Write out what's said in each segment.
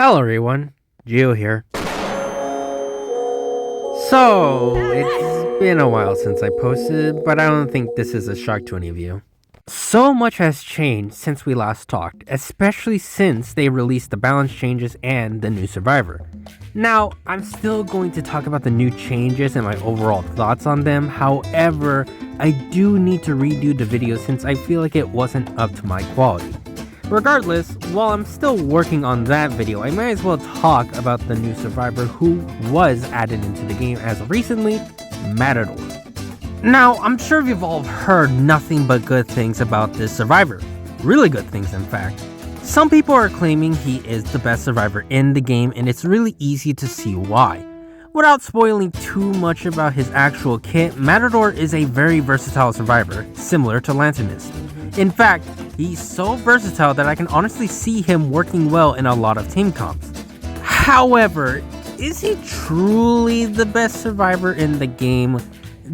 Hello everyone, Gio here. So, it's been a while since I posted, but I don't think this is a shock to any of you. So much has changed since we last talked, especially since they released the balance changes and the new survivor. Now, I'm still going to talk about the new changes and my overall thoughts on them, however, I do need to redo the video since I feel like it wasn't up to my quality. Regardless, while I'm still working on that video, I might as well talk about the new survivor who was added into the game as of recently, Matador. Now, I'm sure you've all heard nothing but good things about this survivor. Really good things, in fact. Some people are claiming he is the best survivor in the game, and it's really easy to see why. Without spoiling too much about his actual kit, Matador is a very versatile survivor, similar to Lanternist. In fact, he's so versatile that I can honestly see him working well in a lot of team comps. However, is he truly the best survivor in the game?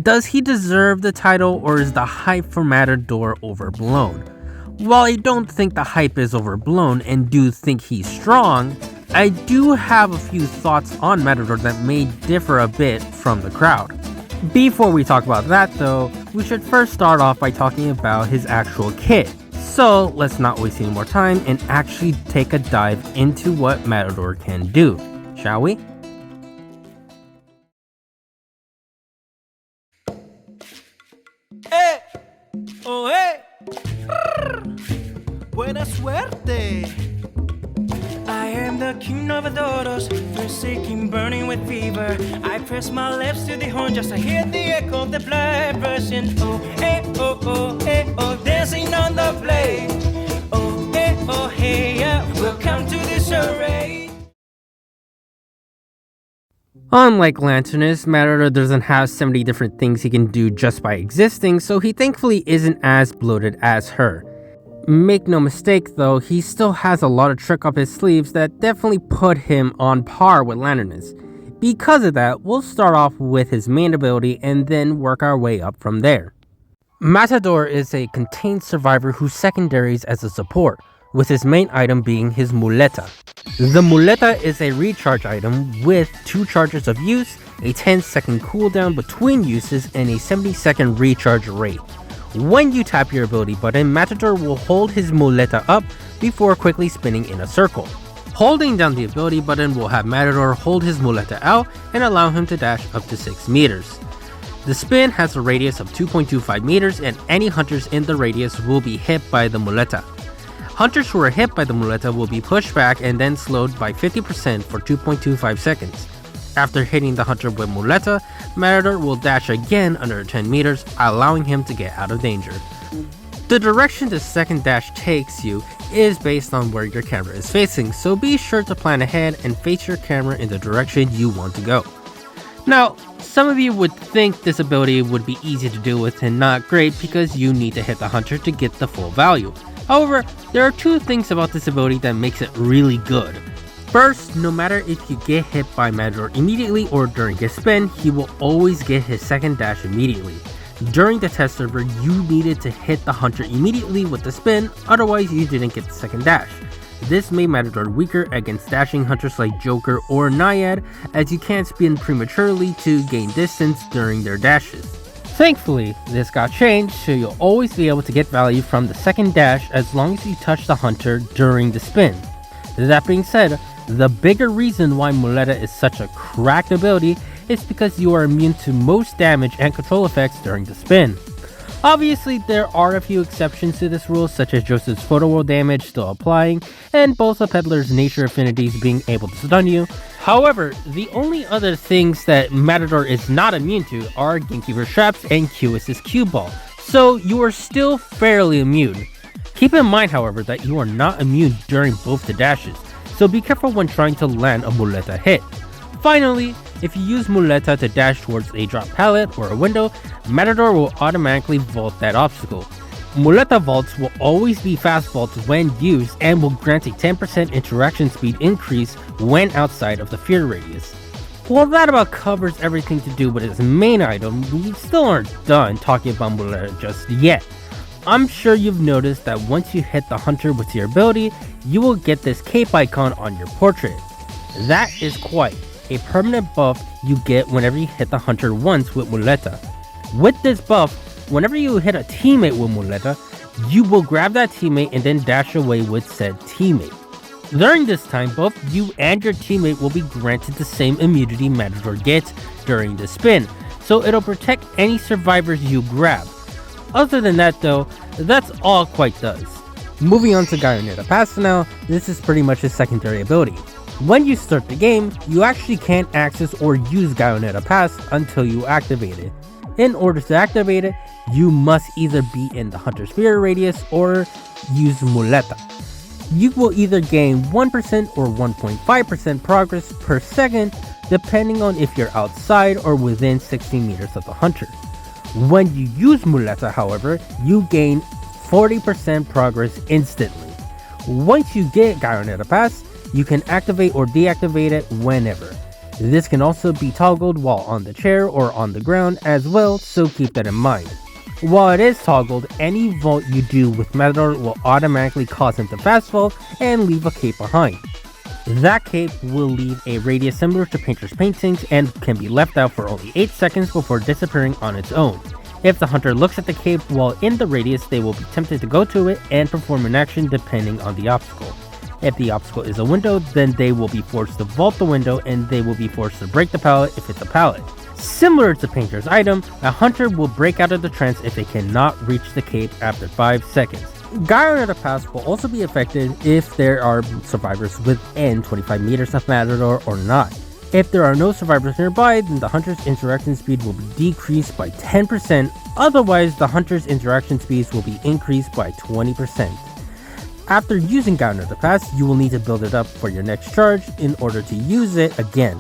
Does he deserve the title, or is the hype for Matador overblown? While I don't think the hype is overblown and do think he's strong, I do have a few thoughts on Matador that may differ a bit from the crowd. Before we talk about that though, we should first start off by talking about his actual kit. So let's not waste any more time and actually take a dive into what Matador can do, shall we? ¡Eh! ¡Oh, eh! ¡Buena suerte! I am the king of adoros, forsaken, burning with fever. I press my lips to the horn just to hear the echo of the blood rushing. Oh, eh, oh, dancing on the blade. Oh, hey, yeah, welcome to this array. Unlike Lanternist, Matador doesn't have 70 different things he can do just by existing, so he thankfully isn't as bloated as her. Make no mistake though, he still has a lot of trick up his sleeves that definitely put him on par with Lanternist. Because of that, we'll start off with his main ability and then work our way up from there. Matador is a contained survivor who secondaries as a support, with his main item being his muleta. The muleta is a recharge item with 2 charges of use, a 10-second cooldown between uses, and a 70-second recharge rate. When you tap your ability button, Matador will hold his muleta up before quickly spinning in a circle. Holding down the ability button will have Matador hold his muleta out and allow him to dash up to 6 meters. The spin has a radius of 2.25 meters and any hunters in the radius will be hit by the muleta. Hunters who are hit by the muleta will be pushed back and then slowed by 50% for 2.25 seconds. After hitting the hunter with muleta, Matador will dash again under 10 meters, allowing him to get out of danger. The direction the second dash takes you is based on where your camera is facing, so be sure to plan ahead and face your camera in the direction you want to go. Now, some of you would think this ability would be easy to deal with and not great because you need to hit the hunter to get the full value. However, there are 2 things about this ability that makes it really good. First, no matter if you get hit by Matador immediately or during his spin, he will always get his second dash immediately. During the test server, you needed to hit the hunter immediately with the spin, otherwise you didn't get the second dash. This made Matador weaker against dashing hunters like Joker or Naiad, as you can't spin prematurely to gain distance during their dashes. Thankfully, this got changed, so you'll always be able to get value from the second dash as long as you touch the hunter during the spin. That being said, the bigger reason why muleta is such a cracked ability is because you are immune to most damage and control effects during the spin. Obviously, there are a few exceptions to this rule, such as Joseph's photo wall damage still applying, and both of Peddler's nature affinities being able to stun you. However, the only other things that Matador is not immune to are Gamekeeper's traps and Q-Assist Q ball, so you are still fairly immune. Keep in mind, however, that you are not immune during both the dashes, so be careful when trying to land a muleta hit. Finally, if you use muleta to dash towards a drop pallet or a window, Matador will automatically vault that obstacle. Muleta vaults will always be fast vaults when used and will grant a 10% interaction speed increase when outside of the fear radius. While that about covers everything to do with his main item, we still aren't done talking about muleta just yet. I'm sure you've noticed that once you hit the hunter with your ability, you will get this cape icon on your portrait. That is quite a permanent buff you get whenever you hit the hunter once with Muleta. With this buff, whenever you hit a teammate with Muleta, you will grab that teammate and then dash away with said teammate. During this time, both you and your teammate will be granted the same immunity Matador gets during the spin, so it'll protect any survivors you grab. Other than that though, that's all Quite does. Moving on to Guyonetta Pass now, this is pretty much his secondary ability. When you start the game, you actually can't access or use Guyonetta Pass until you activate it. In order to activate it, you must either be in the Hunter Spirit radius or use Muleta. You will either gain 1% or 1.5% progress per second depending on if you're outside or within 60 meters of the hunter. When you use Muleta, however, you gain 40% progress instantly. Once you get Guyonetta Pass, you can activate or deactivate it whenever. This can also be toggled while on the chair or on the ground as well, so keep that in mind. While it is toggled, any vault you do with Matador will automatically cause him to fast vault and leave a cape behind. That cape will leave a radius similar to painter's paintings and can be left out for only 8 seconds before disappearing on its own. If the hunter looks at the cape while in the radius, they will be tempted to go to it and perform an action depending on the obstacle. If the obstacle is a window, then they will be forced to vault the window and they will be forced to break the pallet if it's a pallet. Similar to Painter's item, a hunter will break out of the trance if they cannot reach the cape after 5 seconds. Guyonetta Pass will also be affected if there are survivors within 25 meters of Matador or not. If there are no survivors nearby, then the hunter's interaction speed will be decreased by 10%, otherwise the hunter's interaction speeds will be increased by 20%. After using Guyonetta Pass, you will need to build it up for your next charge in order to use it again.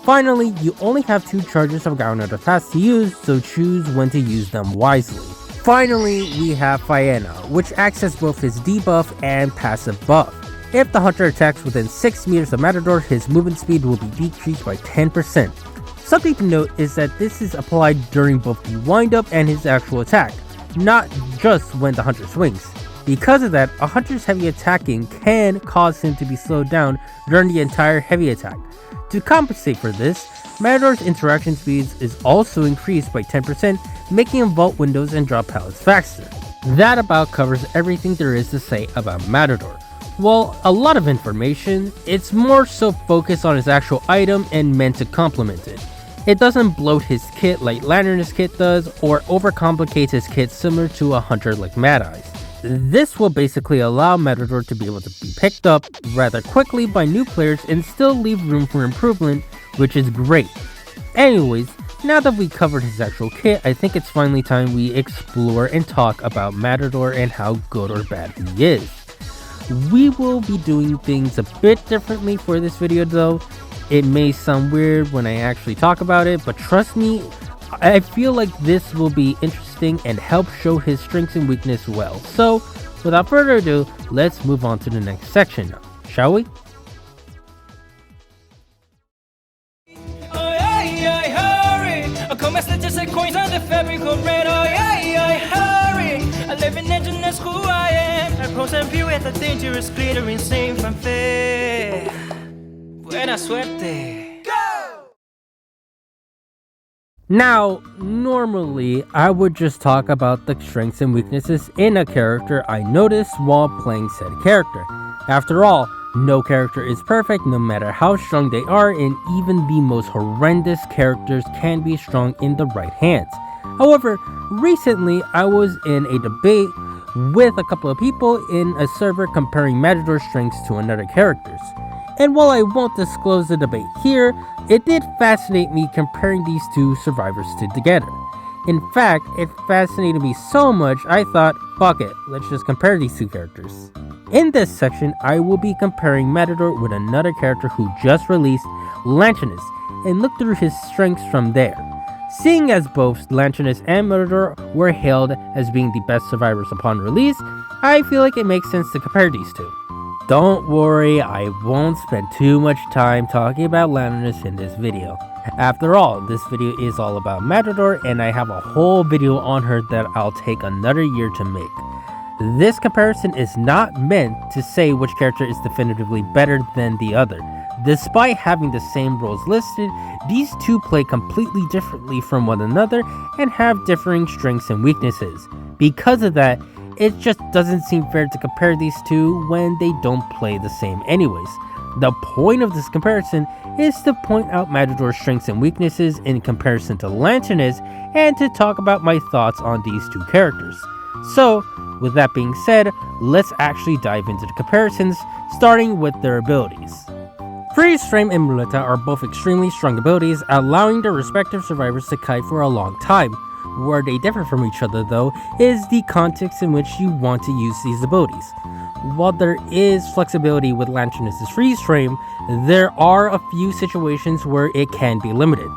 Finally, you only have 2 charges of Guyonetta Pass to use, so choose when to use them wisely. Finally, we have Faena, which acts as both his debuff and passive buff. If the hunter attacks within 6 meters of Matador, his movement speed will be decreased by 10%. Something to note is that this is applied during both the windup and his actual attack, not just when the hunter swings. Because of that, a hunter's heavy attacking can cause him to be slowed down during the entire heavy attack. To compensate for this, Matador's interaction speeds is also increased by 10%, making him vault windows and drop pallets faster. That about covers everything there is to say about Matador. While a lot of information, it's more so focused on his actual item and meant to complement it. It doesn't bloat his kit like Lantern's kit does, or overcomplicate his kit similar to a hunter like Mad Eyes. This will basically allow Matador to be able to be picked up rather quickly by new players and still leave room for improvement, which is great. Anyways, now that we covered his actual kit, I think it's finally time we explore and talk about Matador and how good or bad he is. We will be doing things a bit differently for this video though. It may sound weird when I actually talk about it, but trust me, I feel like this will be interesting and help show his strengths and weakness well. So, without further ado, let's move on to the next section now, shall we? Coins on the fabric of red, oh yeah, hurry. I live in engine, that's who I am. I pose and view with a dangerous glittering same from fair. Buena suerte. Go! Now, normally, I would just talk about the strengths and weaknesses in a character I noticed while playing said character. After all, no character is perfect no matter how strong they are, and even the most horrendous characters can be strong in the right hands. However, recently I was in a debate with a couple of people in a server comparing Matador's strengths to another character's. And while I won't disclose the debate here, it did fascinate me comparing these two survivors together. In fact, it fascinated me so much I thought, fuck it, let's just compare these two characters. In this section, I will be comparing Matador with another character who just released, Lanternus, and look through his strengths from there. Seeing as both Lanternus and Matador were hailed as being the best survivors upon release, I feel like it makes sense to compare these two. Don't worry, I won't spend too much time talking about Lanternus in this video. After all, this video is all about Matador, and I have a whole video on her that I'll take another year to make. This comparison is not meant to say which character is definitively better than the other. Despite having the same roles listed, these two play completely differently from one another and have differing strengths and weaknesses. Because of that, it just doesn't seem fair to compare these two when they don't play the same anyways. The point of this comparison is to point out Matador's strengths and weaknesses in comparison to Lanternus and to talk about my thoughts on these two characters. So, with that being said, let's actually dive into the comparisons, starting with their abilities. Freeze Frame and Muleta are both extremely strong abilities, allowing their respective survivors to kite for a long time. Where they differ from each other though, is the context in which you want to use these abilities. While there is flexibility with Lanternus' Freeze Frame, there are a few situations where it can be limited.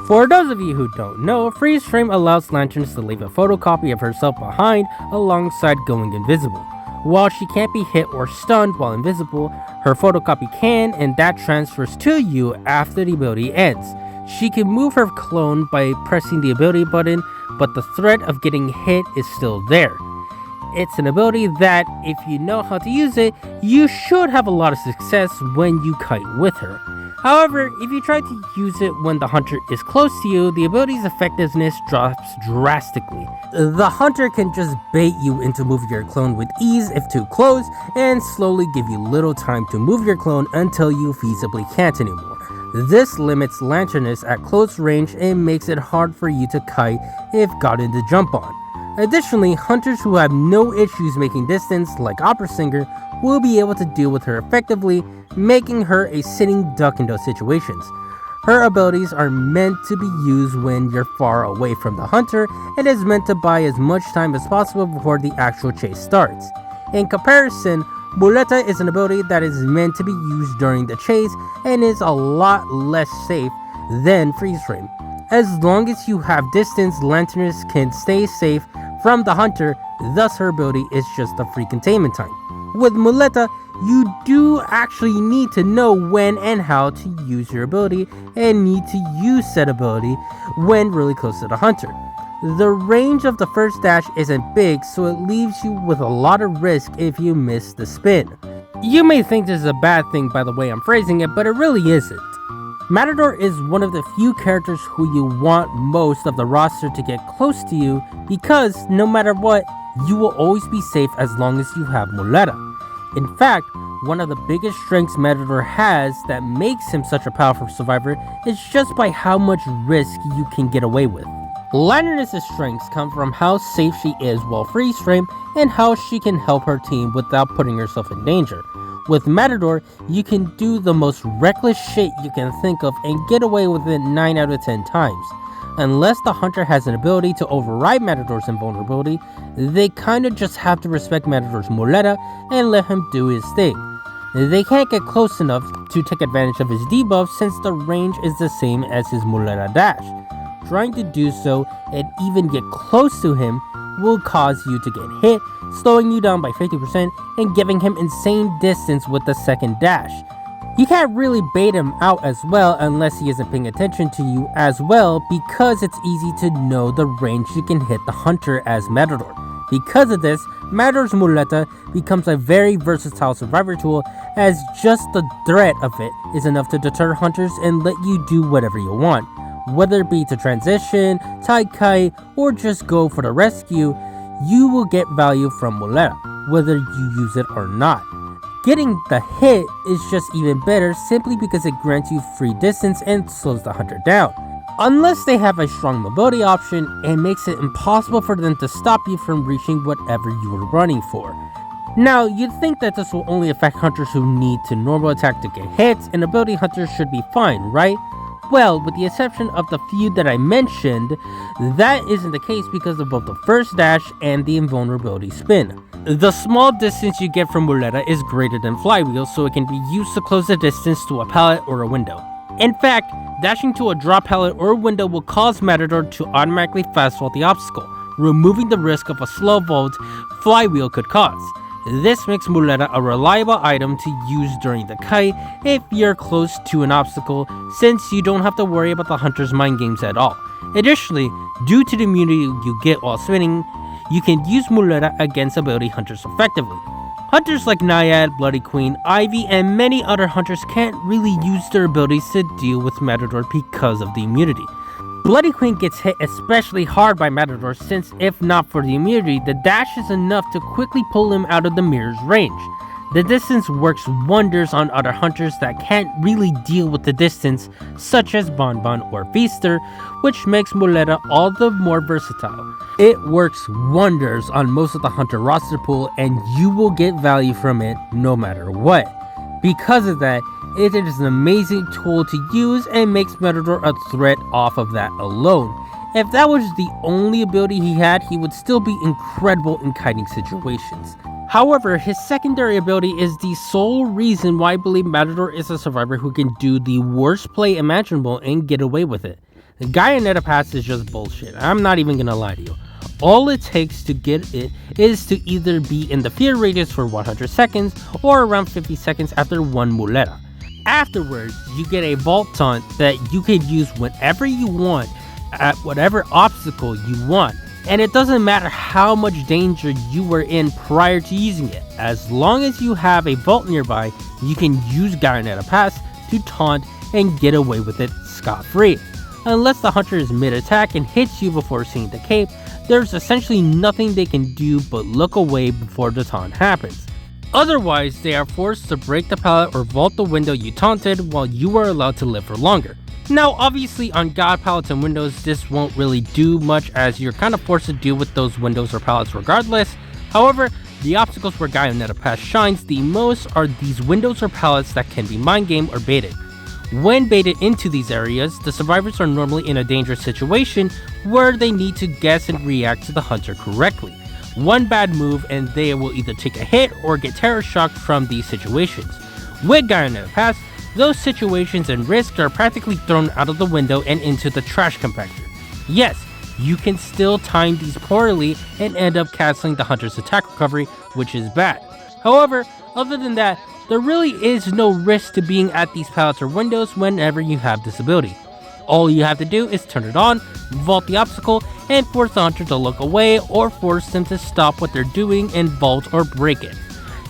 For those of you who don't know, Freeze Frame allows Lanternus to leave a photocopy of herself behind alongside going invisible. While she can't be hit or stunned while invisible, her photocopy can, and that transfers to you after the ability ends. She can move her clone by pressing the ability button, but the threat of getting hit is still there. It's an ability that, if you know how to use it, you should have a lot of success when you kite with her. However, if you try to use it when the hunter is close to you, the ability's effectiveness drops drastically. The hunter can just bait you into moving your clone with ease if too close, and slowly give you little time to move your clone until you feasibly can't anymore. This limits Lanternus at close range and makes it hard for you to kite if gotten to jump on. Additionally, hunters who have no issues making distance, like Opera Singer, will be able to deal with her effectively, making her a sitting duck in those situations. Her abilities are meant to be used when you're far away from the hunter, and is meant to buy as much time as possible before the actual chase starts. In comparison, Muleta is an ability that is meant to be used during the chase and is a lot less safe than Freeze Frame. As long as you have distance, Lanternus can stay safe from the hunter, thus her ability is just a free containment time. With Muleta, you do actually need to know when and how to use your ability, and need to use said ability when really close to the hunter. The range of the first dash isn't big, so it leaves you with a lot of risk if you miss the spin. You may think this is a bad thing by the way I'm phrasing it, but it really isn't. Matador is one of the few characters who you want most of the roster to get close to you, because no matter what, you will always be safe as long as you have Muleta. In fact, one of the biggest strengths Matador has that makes him such a powerful survivor is just by how much risk you can get away with. Lanternus' strengths come from how safe she is while freeze frame and how she can help her team without putting herself in danger. With Matador, you can do the most reckless shit you can think of and get away with it 9 out of 10 times. Unless the hunter has an ability to override Matador's invulnerability, they kinda just have to respect Matador's Muleta and let him do his thing. They can't get close enough to take advantage of his debuff since the range is the same as his Muleta dash. Trying to do so and even get close to him will cause you to get hit, slowing you down by 50% and giving him insane distance with the second dash. You can't really bait him out as well unless he isn't paying attention to you as well, because it's easy to know the range you can hit the hunter as Matador. Because of this, Matador's Muleta becomes a very versatile survivor tool, as just the threat of it is enough to deter hunters and let you do whatever you want. Whether it be to transition, tie kite, or just go for the rescue, you will get value from Muleta, whether you use it or not. Getting the hit is just even better simply because it grants you free distance and slows the hunter down. Unless they have a strong mobility option, it makes it impossible for them to stop you from reaching whatever you were running for. Now, you'd think that this will only affect hunters who need to normal attack to get hits, and ability hunters should be fine, right? Well, with the exception of the few that I mentioned, that isn't the case because of both the first dash and the invulnerability spin. The small distance you get from Muleta is greater than Flywheel, so it can be used to close the distance to a pallet or a window. In fact, dashing to a drop pallet or window will cause Matador to automatically fast vault the obstacle, removing the risk of a slow vault Flywheel could cause. This makes Muleta a reliable item to use during the kite if you're close to an obstacle, since you don't have to worry about the hunter's mind games at all. Additionally, due to the immunity you get while spinning, you can use Muleta against ability hunters effectively. Hunters like Naiad, Bloody Queen, Ivy, and many other hunters can't really use their abilities to deal with Matador because of the immunity. Bloody Queen gets hit especially hard by Matador, since if not for the immunity, the dash is enough to quickly pull him out of the mirror's range. The distance works wonders on other hunters that can't really deal with the distance, such as Bonbon or Feaster, which makes Muleta all the more versatile. It works wonders on most of the hunter roster pool, and you will get value from it no matter what. Because of that, it is an amazing tool to use and makes Matador a threat off of that alone. If that was the only ability he had, he would still be incredible in kiting situations. However, his secondary ability is the sole reason why I believe Matador is a survivor who can do the worst play imaginable and get away with it. The Guyonetta pass is just bullshit, I'm not even gonna lie to you. All it takes to get it is to either be in the fear radius for 100 seconds or around 50 seconds after one Muleta. Afterwards, you get a vault taunt that you can use whenever you want at whatever obstacle you want. And it doesn't matter how much danger you were in prior to using it. As long as you have a vault nearby, you can use Guyonetta Pass to taunt and get away with it scot-free. Unless the hunter is mid-attack and hits you before seeing the cape, there's essentially nothing they can do but look away before the taunt happens. Otherwise, they are forced to break the pallet or vault the window you taunted while you are allowed to live for longer. Now, obviously on God pallets and windows, this won't really do much as you're kind of forced to deal with those windows or pallets regardless. However, the obstacles where Guyonetta Pass shines the most are these windows or pallets that can be mind game or baited. When baited into these areas, the survivors are normally in a dangerous situation where they need to guess and react to the hunter correctly. One bad move and they will either take a hit or get terror shocked from these situations. With Guyonetta Pass, those situations and risks are practically thrown out of the window and into the trash compactor. Yes, you can still time these poorly and end up canceling the hunter's attack recovery, which is bad. However, other than that, there really is no risk to being at these pallets or windows whenever you have this ability. All you have to do is turn it on, vault the obstacle, and force the hunter to look away or force them to stop what they're doing and vault or break it.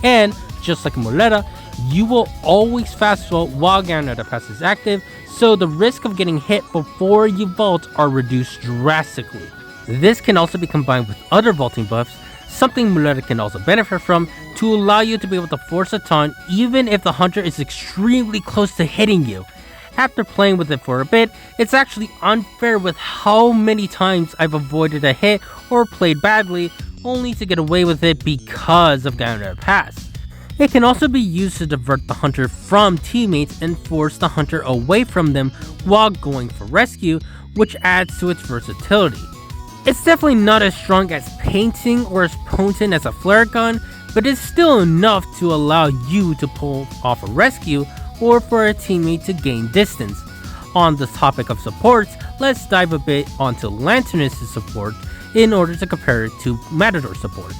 And, just like Muleta, you will always fast vault while Guyonetta Pass is active, so the risk of getting hit before you vault are reduced drastically. This can also be combined with other vaulting buffs, something Muleta can also benefit from, to allow you to be able to force a taunt even if the hunter is extremely close to hitting you. After playing with it for a bit, it's actually unfair with how many times I've avoided a hit or played badly only to get away with it because of Guyonetta Pass. It can also be used to divert the hunter from teammates and force the hunter away from them while going for rescue, which adds to its versatility. It's definitely not as strong as painting or as potent as a flare gun, but it's still enough to allow you to pull off a rescue or for a teammate to gain distance. On the topic of supports, let's dive a bit onto Lanternus' support in order to compare it to Matador support.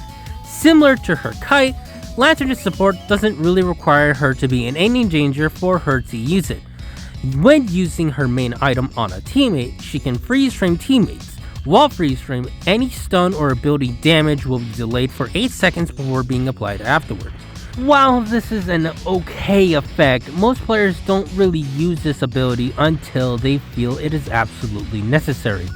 Similar to her kite, Lanternus support doesn't really require her to be in any danger for her to use it. When using her main item on a teammate, she can freeze frame teammates. While freeze frame, any stun or ability damage will be delayed for 8 seconds before being applied afterwards. While this is an okay effect, most players don't really use this ability until they feel it is absolutely necessary.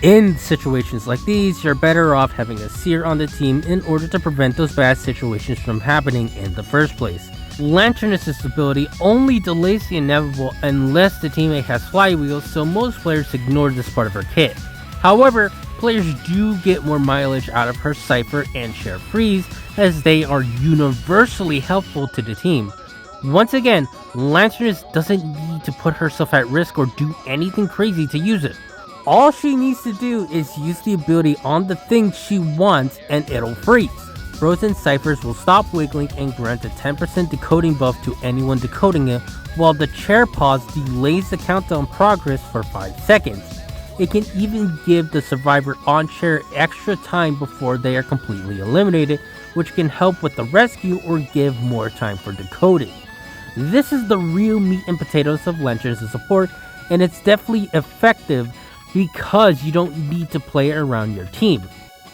In situations like these, you're better off having a seer on the team in order to prevent those bad situations from happening in the first place. Lanternus' ability only delays the inevitable unless the teammate has flywheels, so most players ignore this part of her kit. However, players do get more mileage out of her Cypher and Share Freeze, as they are universally helpful to the team. Once again, Lanternus doesn't need to put herself at risk or do anything crazy to use it. All she needs to do is use the ability on the thing she wants and it'll freeze. Frozen ciphers will stop wiggling and grant a 10% decoding buff to anyone decoding it, while the chair pause delays the countdown progress for 5 seconds. It can even give the survivor on chair extra time before they are completely eliminated, which can help with the rescue or give more time for decoding. This is the real meat and potatoes of Lanterns as support, and it's definitely effective because you don't need to play around your team.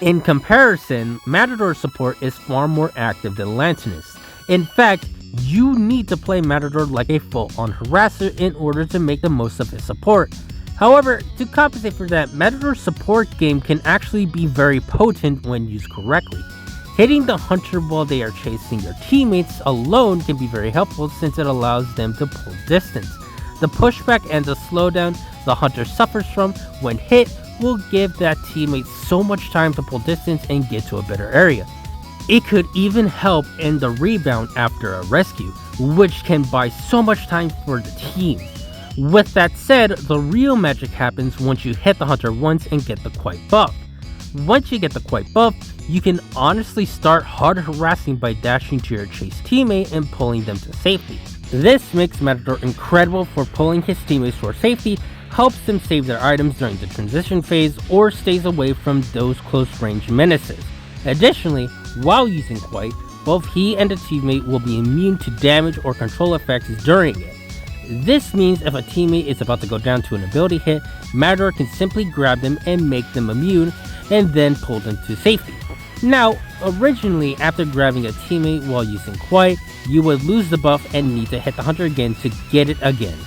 In comparison, Matador support is far more active than Lanterns. In fact, you need to play Matador like a full-on harasser in order to make the most of his support. However, to compensate for that, Matador's support game can actually be very potent when used correctly. Hitting the hunter while they are chasing your teammates alone can be very helpful since it allows them to pull distance. The pushback and the slowdown the hunter suffers from when hit will give that teammate so much time to pull distance and get to a better area. It could even help in the rebound after a rescue, which can buy so much time for the team. With that said, the real magic happens once you hit the hunter once and get the quiet buff. Once you get the quiet buff, you can honestly start hard harassing by dashing to your chase teammate and pulling them to safety. This makes Matador incredible for pulling his teammates for safety, helps them save their items during the transition phase, or stays away from those close range menaces. Additionally, while using Quiet, both he and a teammate will be immune to damage or control effects during it. This means if a teammate is about to go down to an ability hit, Matador can simply grab them and make them immune, and then pull them to safety. Now, originally, after grabbing a teammate while using Quiet, you would lose the buff and need to hit the hunter again to get it again.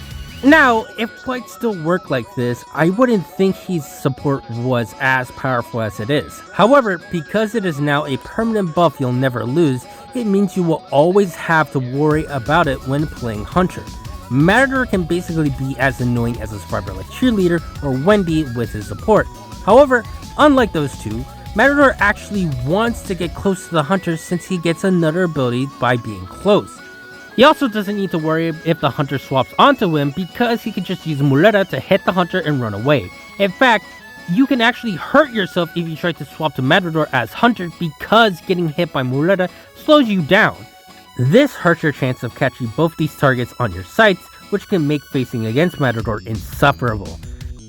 Now, if Quiet still worked like this, I wouldn't think his support was as powerful as it is. However, because it is now a permanent buff you'll never lose, it means you will always have to worry about it when playing Hunter. Matador can basically be as annoying as a survivor like Cheerleader or Wendy with his support. However, unlike those two, Matador actually wants to get close to the Hunter since he gets another ability by being close. He also doesn't need to worry if the Hunter swaps onto him because he can just use Muleta to hit the Hunter and run away. In fact, you can actually hurt yourself if you try to swap to Matador as Hunter because getting hit by Muleta slows you down. This hurts your chance of catching both these targets on your sights, which can make facing against Matador insufferable.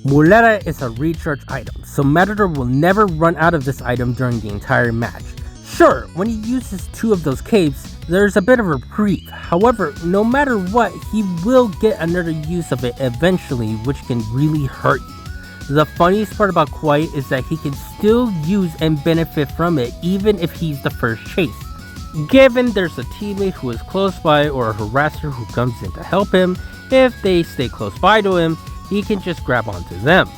Muleta is a recharge item, so Matador will never run out of this item during the entire match. Sure, when he uses 2 of those capes, there's a bit of a reprieve. However, no matter what, he will get another use of it eventually, which can really hurt you. The funniest part about Quiet is that he can still use and benefit from it even if he's the first chase. Given there's a teammate who is close by or a harasser who comes in to help him, if they stay close by to him, he can just grab onto them.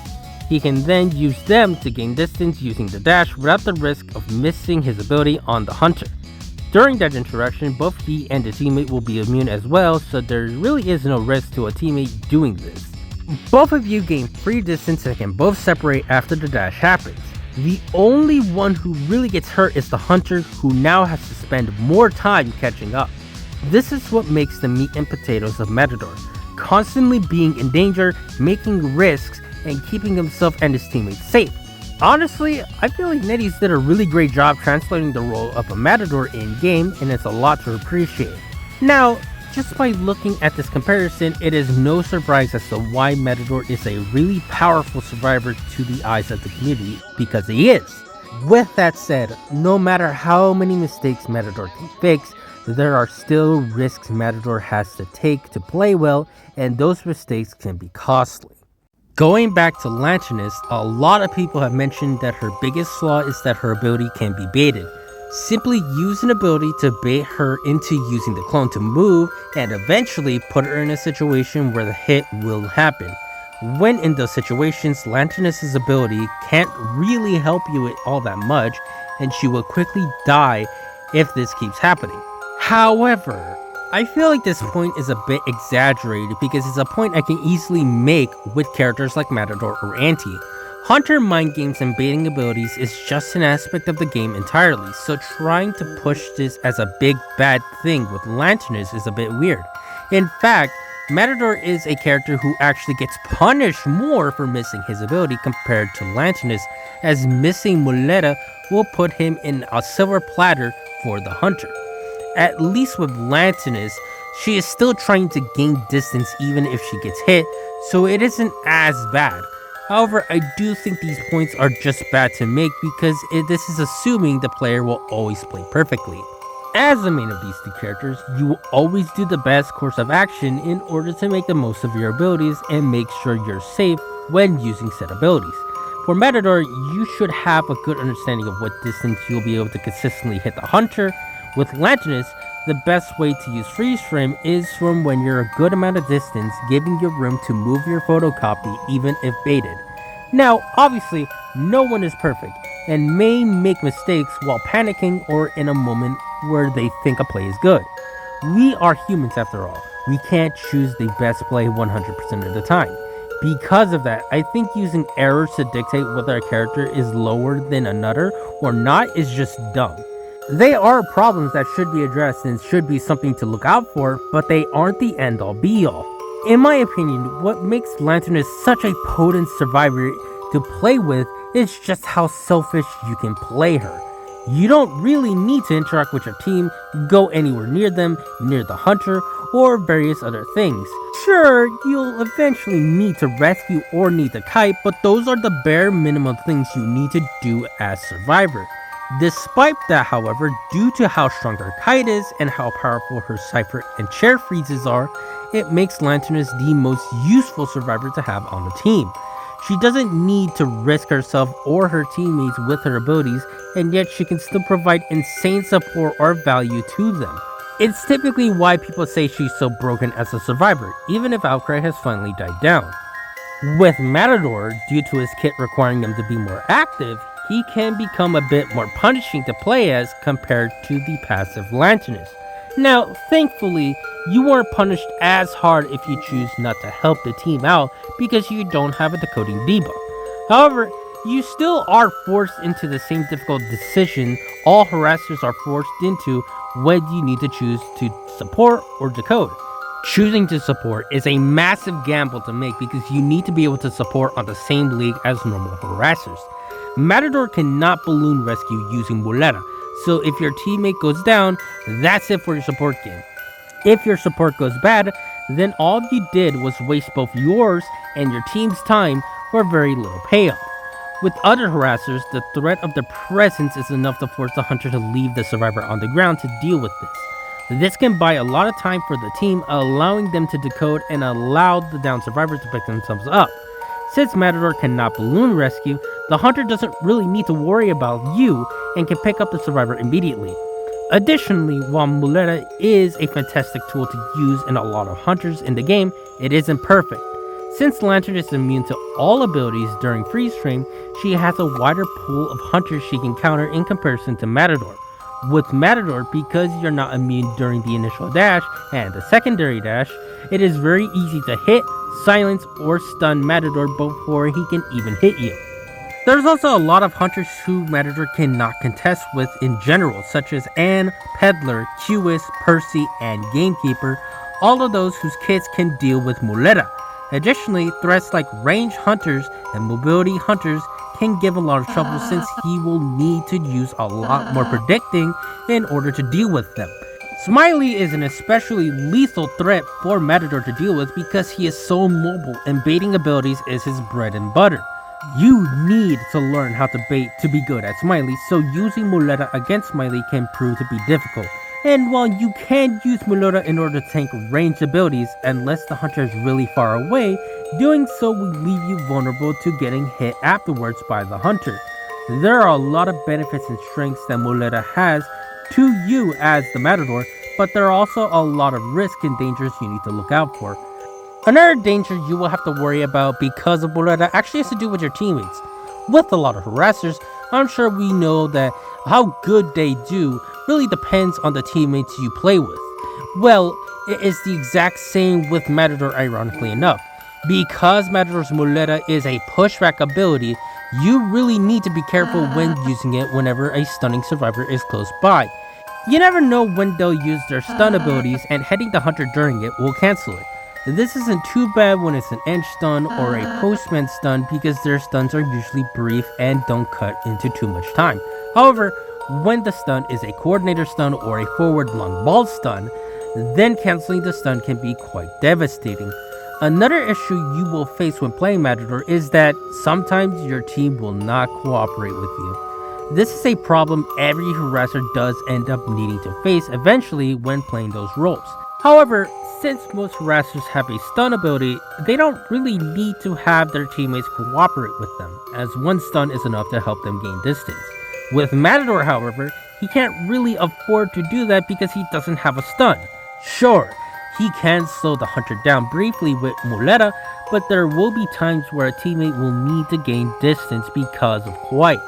He can then use them to gain distance using the dash without the risk of missing his ability on the Hunter. During that interaction, both he and the teammate will be immune as well, so there really is no risk to a teammate doing this. Both of you gain free distance and can both separate after the dash happens. The only one who really gets hurt is the Hunter, who now has to spend more time catching up. This is what makes the meat and potatoes of Matador, constantly being in danger, making risks, and keeping himself and his teammates safe. Honestly, I feel like NetEase did a really great job translating the role of a Matador in-game, and it's a lot to appreciate. Now, just by looking at this comparison, it is no surprise as to why Matador is a really powerful survivor to the eyes of the community, because he is. With that said, no matter how many mistakes Matador can fix, there are still risks Matador has to take to play well, and those mistakes can be costly. Going back to Lanternus, a lot of people have mentioned that her biggest flaw is that her ability can be baited. Simply use an ability to bait her into using the clone to move, and eventually put her in a situation where the hit will happen. When in those situations, Lanternus' ability can't really help you all that much, and she will quickly die if this keeps happening. However, I feel like this point is a bit exaggerated because it's a point I can easily make with characters like Matador or Anti. Hunter mind games and baiting abilities is just an aspect of the game entirely, so trying to push this as a big bad thing with Lanternus is a bit weird. In fact, Matador is a character who actually gets punished more for missing his ability compared to Lanternus, as missing Muleta will put him in a silver platter for the Hunter. At least with Lanternus, she is still trying to gain distance even if she gets hit, so it isn't as bad. However, I do think these points are just bad to make because this is assuming the player will always play perfectly. As the main of these two characters, you will always do the best course of action in order to make the most of your abilities and make sure you're safe when using said abilities. For Matador, you should have a good understanding of what distance you'll be able to consistently hit the hunter. With Lanternus, the best way to use freeze frame is from when you're a good amount of distance, giving you room to move your photocopy even if baited. Now, obviously, no one is perfect and may make mistakes while panicking or in a moment where they think a play is good. We are humans after all. We can't choose the best play 100% of the time. Because of that, I think using errors to dictate whether a character is lower than another or not is just dumb. They are problems that should be addressed and should be something to look out for, but they aren't the end-all be-all. In my opinion, what makes Lanternus such a potent survivor to play with is just how selfish you can play her. You don't really need to interact with your team, go anywhere near them, near the hunter, or various other things. Sure, you'll eventually need to rescue or need to kite, but those are the bare minimum things you need to do as survivor. Despite that, however, due to how strong her kite is and how powerful her cipher and chair freezes are, it makes Lanternus the most useful survivor to have on the team. She doesn't need to risk herself or her teammates with her abilities, and yet she can still provide insane support or value to them. It's typically why people say she's so broken as a survivor, even if Outcry has finally died down. With Matador, due to his kit requiring him to be more active, he can become a bit more punishing to play as compared to the passive Lanternus. Now, thankfully, you aren't punished as hard if you choose not to help the team out because you don't have a decoding debuff. However, you still are forced into the same difficult decision all harassers are forced into when you need to choose to support or decode. Choosing to support is a massive gamble to make because you need to be able to support on the same league as normal harassers. Matador cannot balloon rescue using Muleta, so if your teammate goes down, that's it for your support game. If your support goes bad, then all you did was waste both yours and your team's time for very little payoff. With other harassers, the threat of their presence is enough to force the hunter to leave the survivor on the ground to deal with this. This can buy a lot of time for the team, allowing them to decode and allow the down survivors to pick themselves up. Since Matador cannot balloon rescue, the hunter doesn't really need to worry about you and can pick up the survivor immediately. Additionally, while Muleta is a fantastic tool to use in a lot of hunters in the game, it isn't perfect. Since Lantern is immune to all abilities during freeze frame, she has a wider pool of hunters she can counter in comparison to Matador. With Matador, because you're not immune during the initial dash and the secondary dash, it is very easy to hit, silence, or stun Matador before he can even hit you. There's also a lot of hunters who Matador cannot contest with in general, such as Anne, Peddler, Qis, Percy, and Gamekeeper, all of those whose kits can deal with Muleta. Additionally, threats like range hunters and mobility hunters can give a lot of trouble since he will need to use a lot more predicting in order to deal with them. Smiley is an especially lethal threat for Matador to deal with because he is so mobile and baiting abilities is his bread and butter. You need to learn how to bait to be good at Smiley, so using Muleta against Smiley can prove to be difficult. And while you can use Muleta in order to tank ranged abilities, unless the hunter is really far away, doing so will leave you vulnerable to getting hit afterwards by the hunter. There are a lot of benefits and strengths that Muleta has to you as the Matador, but there are also a lot of risks and dangers you need to look out for. Another danger you will have to worry about because of Muleta actually has to do with your teammates. With a lot of harassers, I'm sure we know that how good they do really depends on the teammates you play with. Well, it is the exact same with Matador, ironically enough. Because Matador's Muleta is a pushback ability, you really need to be careful when using it whenever a stunning survivor is close by. You never know when they'll use their stun abilities, and hitting the hunter during it will cancel it. This isn't too bad when it's an edge stun or a postman stun because their stuns are usually brief and don't cut into too much time. However, when the stun is a coordinator stun or a forward long ball stun, then canceling the stun can be quite devastating. Another issue you will face when playing Matador is that sometimes your team will not cooperate with you. This is a problem every harasser does end up needing to face eventually when playing those roles. However, since most harassers have a stun ability, they don't really need to have their teammates cooperate with them, as one stun is enough to help them gain distance. With Matador, however, he can't really afford to do that because he doesn't have a stun. Sure, he can slow the hunter down briefly with Muleta, but there will be times where a teammate will need to gain distance because of White.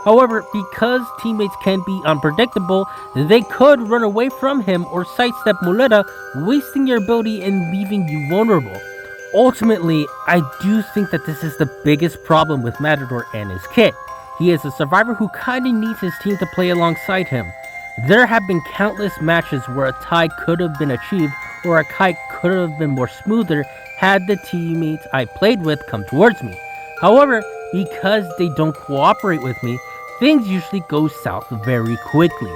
However, because teammates can be unpredictable, they could run away from him or sidestep Muleta, wasting your ability and leaving you vulnerable. Ultimately, I do think that this is the biggest problem with Matador and his kit. He is a survivor who kinda needs his team to play alongside him. There have been countless matches where a tie could have been achieved or a kite could have been more smoother had the teammates I played with come towards me. However, because they don't cooperate with me, things usually go south very quickly.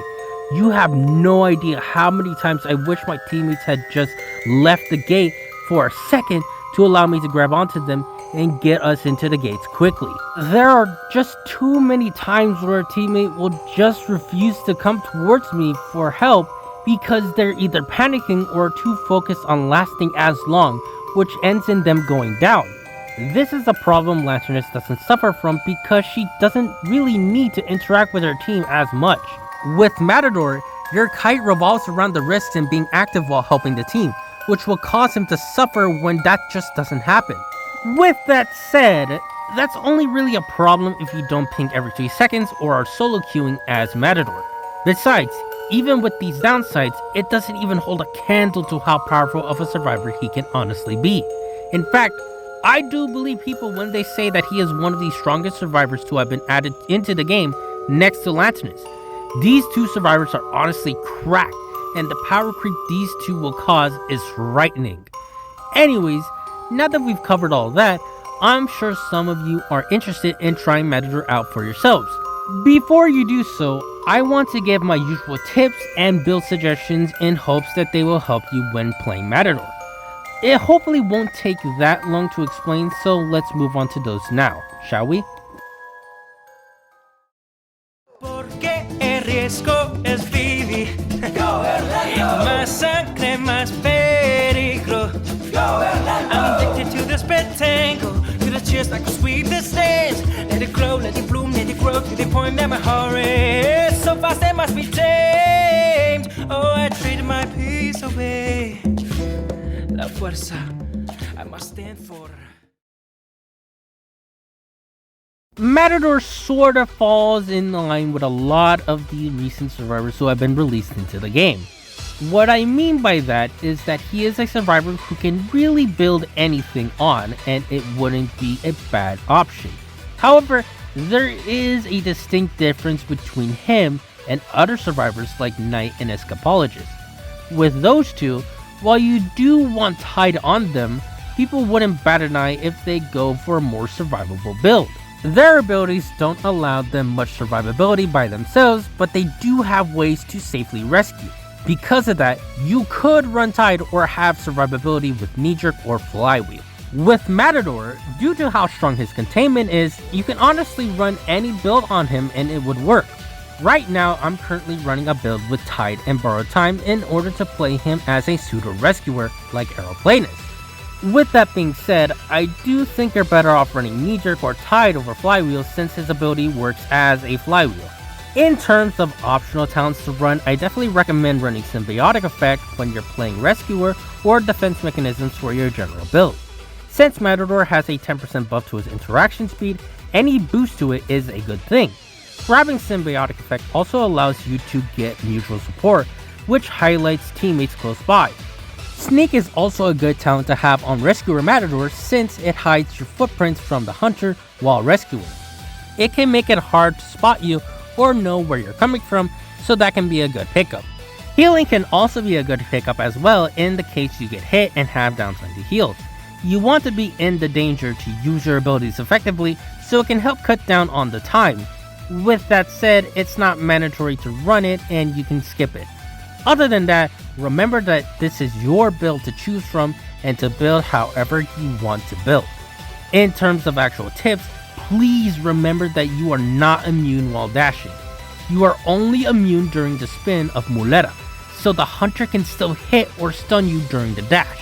You have no idea how many times I wish my teammates had just left the gate for a second to allow me to grab onto them and get us into the gates quickly. There are just too many times where a teammate will just refuse to come towards me for help because they're either panicking or too focused on lasting as long, which ends in them going down. This is a problem Lanterness doesn't suffer from because she doesn't really need to interact with her team as much. With Matador, your kite revolves around the risks and being active while helping the team, which will cause him to suffer when that just doesn't happen. With that said, that's only really a problem if you don't ping every 3 seconds or are solo queuing as Matador. Besides, even with these downsides, it doesn't even hold a candle to how powerful of a survivor he can honestly be. In fact, I do believe people when they say that he is one of the strongest survivors to have been added into the game next to Lanternus. These two survivors are honestly cracked, and the power creep these two will cause is frightening. Anyways, now that we've covered all that, I'm sure some of you are interested in trying Matador out for yourselves. Before you do so, I want to give my usual tips and build suggestions in hopes that they will help you when playing Matador. It hopefully won't take that long to explain, so let's move on to those now, shall we? Porque el riesgo es vivir. Go Hernando! Más sangre, más peligro. Go Hernando! I'm addicted to the spectacle, to the chest I can sweep the stage. Let it grow, let it bloom, let it grow to the point that my heart is so fast it must be tamed. Oh, I traded my peace away. La fuerza I must stand for. Matador sort of falls in line with a lot of the recent survivors who have been released into the game. What I mean by that is that he is a survivor who can really build anything on, and it wouldn't be a bad option. However, there is a distinct difference between him and other survivors like Knight and Escapologist. With those two, while you do want Tide on them, people wouldn't bat an eye if they go for a more survivable build. Their abilities don't allow them much survivability by themselves, but they do have ways to safely rescue. Because of that, you could run Tide or have survivability with Knee Jerk or Flywheel. With Matador, due to how strong his containment is, you can honestly run any build on him and it would work. Right now, I'm currently running a build with Tide and Borrowed Time in order to play him as a pseudo-rescuer like Aeroplanus. With that being said, I do think you're better off running Knee Jerk or Tide over Flywheel since his ability works as a flywheel. In terms of optional talents to run, I definitely recommend running Symbiotic Effect when you're playing Rescuer or Defense Mechanisms for your general build. Since Matador has a 10% buff to his interaction speed, any boost to it is a good thing. Grabbing Symbiotic Effect also allows you to get mutual support, which highlights teammates close by. Sneak is also a good talent to have on Rescuer Matador since it hides your footprints from the hunter while rescuing. It can make it hard to spot you or know where you're coming from, so that can be a good pickup. Healing can also be a good pickup as well in the case you get hit and have downtime to heal. You want to be in the danger to use your abilities effectively so it can help cut down on the time. With that said, it's not mandatory to run it and you can skip it. Other than that, remember that this is your build to choose from and to build however you want to build. In terms of actual tips, please remember that you are not immune while dashing. You are only immune during the spin of Muleta, so the hunter can still hit or stun you during the dash.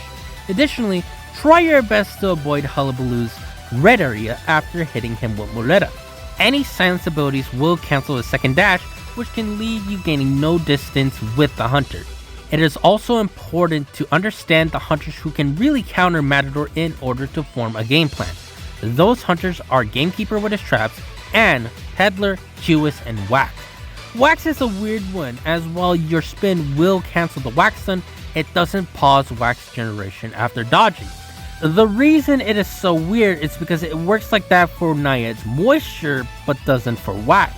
Additionally, try your best to avoid Hullabaloo's red area after hitting him with Muleta. Any silence abilities will cancel his second dash, which can leave you gaining no distance with the hunter. It is also important to understand the hunters who can really counter Matador in order to form a game plan. Those hunters are Gamekeeper with his traps, and Peddler, Hewis, and Wax. Wax is a weird one, as while your spin will cancel the Wax stun, it doesn't pause Wax generation after dodging. The reason it is so weird is because it works like that for Naiad's Moisture, but doesn't for Wax.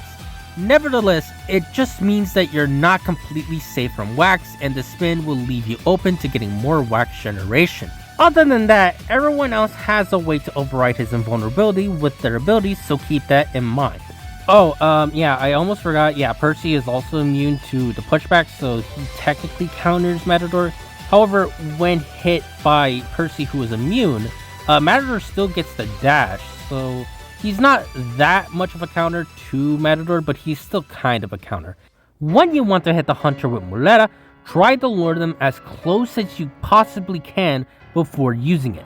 Nevertheless, it just means that you're not completely safe from Wax, and the spin will leave you open to getting more Wax generation. Other than that, everyone else has a way to override his invulnerability with their abilities, so keep that in mind. Yeah, I almost forgot. Yeah, Percy is also immune to the pushback, so he technically counters Matador. However, when hit by Percy, who is immune, Matador still gets the dash, so he's not that much of a counter to Matador, but he's still kind of a counter. When you want to hit the hunter with Muleta, try to lure them as close as you possibly can before using it.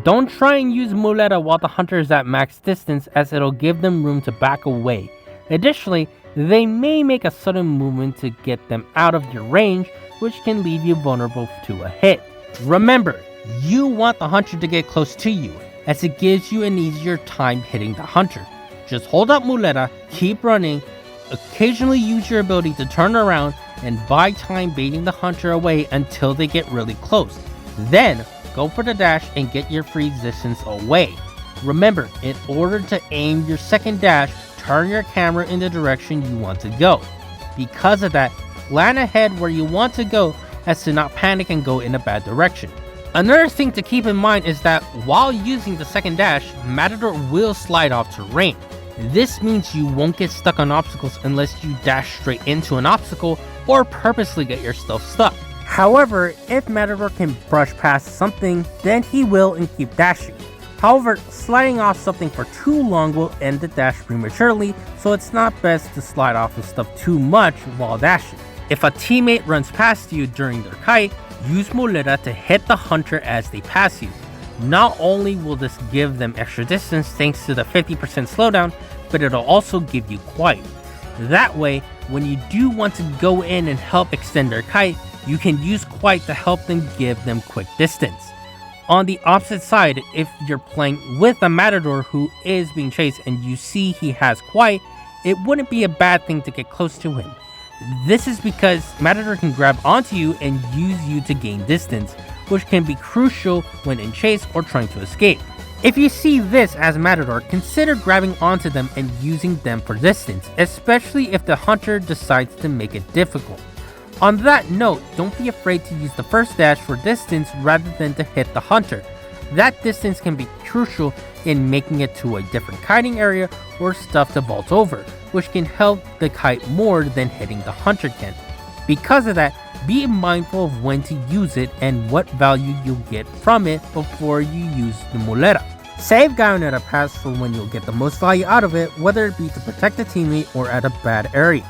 Don't try and use Muleta while the hunter is at max distance, as it'll give them room to back away. Additionally, they may make a sudden movement to get them out of your range, which can leave you vulnerable to a hit. Remember, you want the hunter to get close to you, as it gives you an easier time hitting the hunter. Just hold up Muleta, keep running, occasionally use your ability to turn around, and buy time baiting the hunter away until they get really close. Then, go for the dash and get your free existence away. Remember, in order to aim your second dash, turn your camera in the direction you want to go. Because of that, plan ahead where you want to go as to not panic and go in a bad direction. Another thing to keep in mind is that while using the second dash, Matador will slide off terrain. This means you won't get stuck on obstacles unless you dash straight into an obstacle or purposely get yourself stuck. However, if Matador can brush past something, then he will and keep dashing. However, sliding off something for too long will end the dash prematurely, so it's not best to slide off of stuff too much while dashing. If a teammate runs past you during their kite, use Muleta to hit the hunter as they pass you. Not only will this give them extra distance thanks to the 50% slowdown, but it'll also give you quiet. That way, when you do want to go in and help extend their kite, you can use quiet to help them give them quick distance. On the opposite side, if you're playing with a Matador who is being chased and you see he has quiet, it wouldn't be a bad thing to get close to him. This is because Matador can grab onto you and use you to gain distance, which can be crucial when in chase or trying to escape. If you see this as Matador, consider grabbing onto them and using them for distance, especially if the hunter decides to make it difficult. On that note, don't be afraid to use the first dash for distance rather than to hit the hunter. That distance can be crucial in making it to a different kiting area or stuff to vault over, which can help the kite more than hitting the hunter can. Because of that, be mindful of when to use it and what value you'll get from it before you use the Muleta. Save Guyonetta Pass for when you'll get the most value out of it, whether it be to protect a teammate or at a bad area.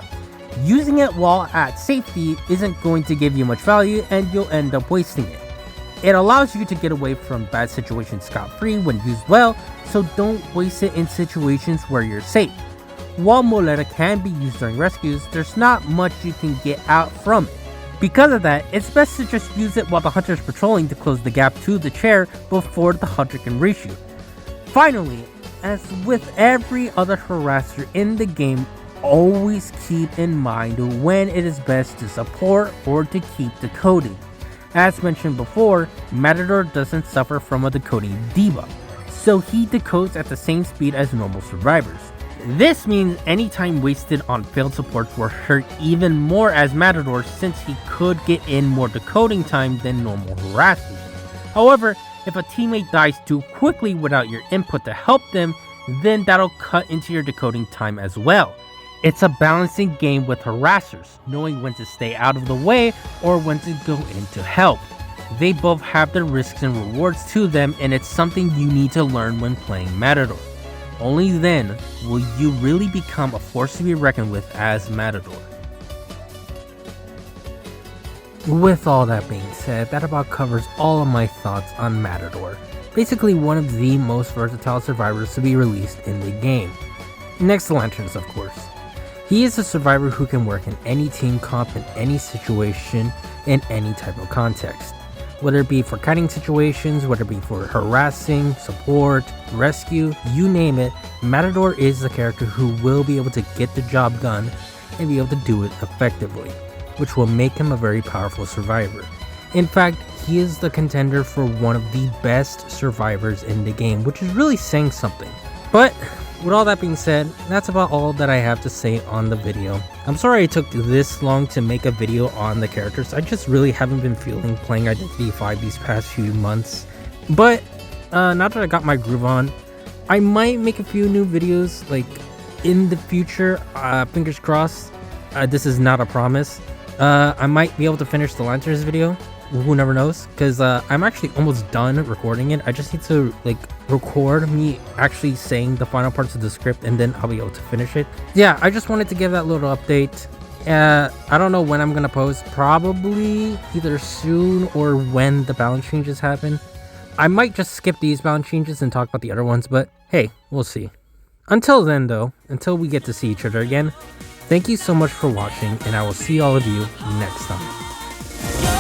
Using it while at safety isn't going to give you much value and you'll end up wasting it. It allows you to get away from bad situations scot-free when used well, so don't waste it in situations where you're safe. While Muleta can be used during rescues, there's not much you can get out from it. Because of that, it's best to just use it while the hunter is patrolling to close the gap to the chair before the hunter can reach you. Finally, as with every other harasser in the game, always keep in mind when it is best to support or to keep decoding. As mentioned before, Matador doesn't suffer from a decoding debuff, so he decodes at the same speed as normal survivors. This means any time wasted on failed supports will hurt even more as Matador, since he could get in more decoding time than normal harassers. However, if a teammate dies too quickly without your input to help them, then that'll cut into your decoding time as well. It's a balancing game with harassers, knowing when to stay out of the way or when to go in to help. They both have their risks and rewards to them, and it's something you need to learn when playing Matador. Only then will you really become a force to be reckoned with as Matador. With all that being said, that about covers all of my thoughts on Matador. Basically one of the most versatile survivors to be released in the game. Next to Lanterns, of course. He is a survivor who can work in any team comp, in any situation, in any type of context. Whether it be for kiting situations, whether it be for harassing, support, rescue, you name it, Matador is the character who will be able to get the job done and be able to do it effectively, which will make him a very powerful survivor. In fact, he is the contender for one of the best survivors in the game, which is really saying something. But with all that being said, that's about all that I have to say on the video. I'm sorry it took this long to make a video on the characters. I just really haven't been feeling playing Identity 5 these past few months. But now that I got my groove on, I might make a few new videos like in the future. Fingers crossed. This is not a promise. I might be able to finish the Lanterns video. Who never knows, because I'm actually almost done recording it. I just need to like record me actually saying the final parts of the script, and then I'll be able to finish it. Yeah, I just wanted to give that little update. I don't know when I'm gonna post, probably either soon or when the balance changes happen. I might just skip these balance changes and talk about the other ones, but hey, we'll see. Until then though, until we get to see each other again, thank you so much for watching, and I will see all of you next time.